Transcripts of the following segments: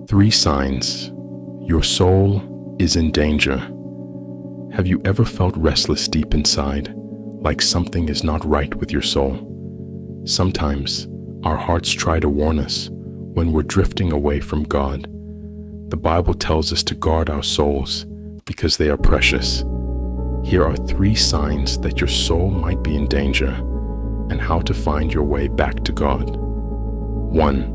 3 signs your soul is in danger. Have you ever felt restless deep inside, like something is not right with your soul? Sometimes our hearts try to warn us when we're drifting away from God. The Bible tells us to guard our souls because they are precious. Here are 3 signs that your soul might be in danger and how to find your way back to God. 1.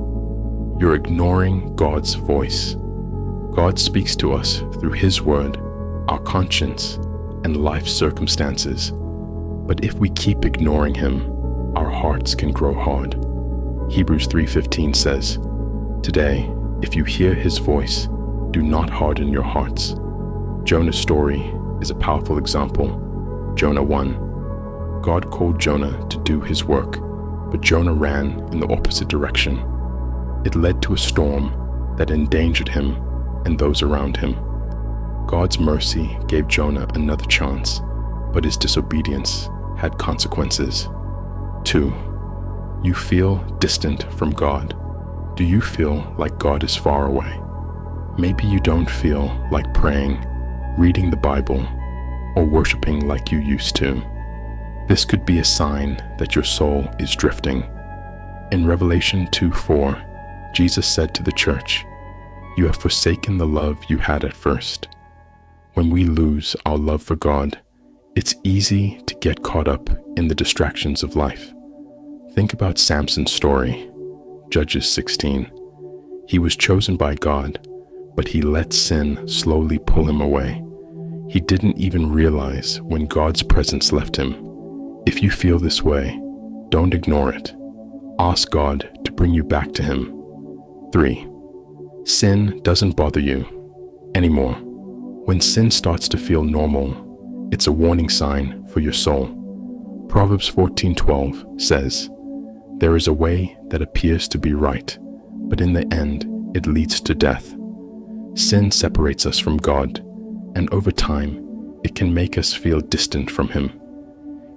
You're ignoring God's voice. God speaks to us through His Word, our conscience, and life circumstances. But if we keep ignoring Him, our hearts can grow hard. Hebrews 3:15 says, "Today, if you hear His voice, do not harden your hearts." Jonah's story is a powerful example. Jonah 1. God called Jonah to do His work, but Jonah ran in the opposite direction. It led to a storm that endangered him and those around him. God's mercy gave Jonah another chance, but his disobedience had consequences. 2. You feel distant from God. Do you feel like God is far away? Maybe you don't feel like praying, reading the Bible, or worshiping like you used to. This could be a sign that your soul is drifting. In Revelation 2:4, Jesus said to the church, "You have forsaken the love you had at first." When we lose our love for God, it's easy to get caught up in the distractions of life. Think about Samson's story, Judges 16. He was chosen by God, but he let sin slowly pull him away. He didn't even realize when God's presence left him. If you feel this way, don't ignore it. Ask God to bring you back to Him. 3. Sin doesn't bother you anymore. When sin starts to feel normal, it's a warning sign for your soul. Proverbs 14:12 says, "There is a way that appears to be right, but in the end it leads to death." Sin separates us from God, and over time, it can make us feel distant from Him.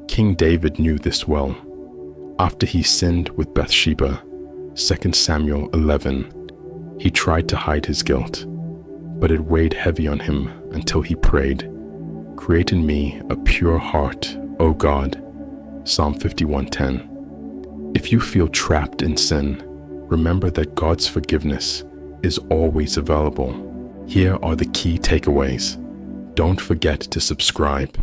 King David knew this well. After he sinned with Bathsheba, 2 Samuel 11, he tried to hide his guilt, but it weighed heavy on him until he prayed, "Create in me a pure heart, O God." Psalm 51:10. If you feel trapped in sin, remember that God's forgiveness is always available. Here are the key takeaways. Don't forget to subscribe.